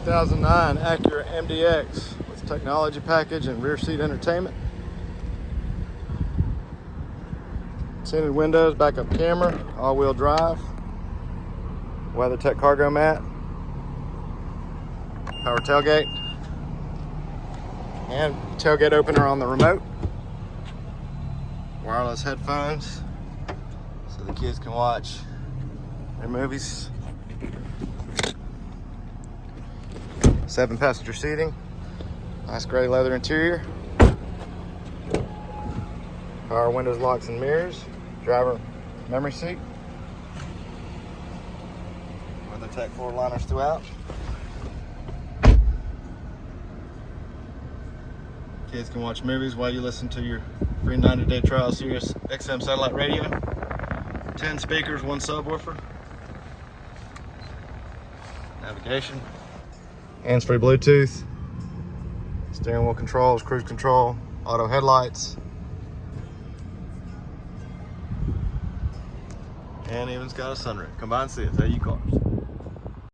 2009 Acura MDX with technology package and rear seat entertainment. Tinted windows, backup camera, all-wheel drive, WeatherTech cargo mat, power tailgate, and tailgate opener on the remote. Wireless headphones so the kids can watch their movies. 7-passenger seating, nice gray leather interior, power windows, locks and mirrors, driver memory seat, WeatherTech floor liners throughout. Kids can watch movies while you listen to your free 90-day trial Sirius XM satellite radio. 10 speakers, 1 subwoofer. Navigation. Hands-free Bluetooth. Steering wheel controls, cruise control, auto headlights. And even's got a sunroof. Come by and see us. Hey, you cars.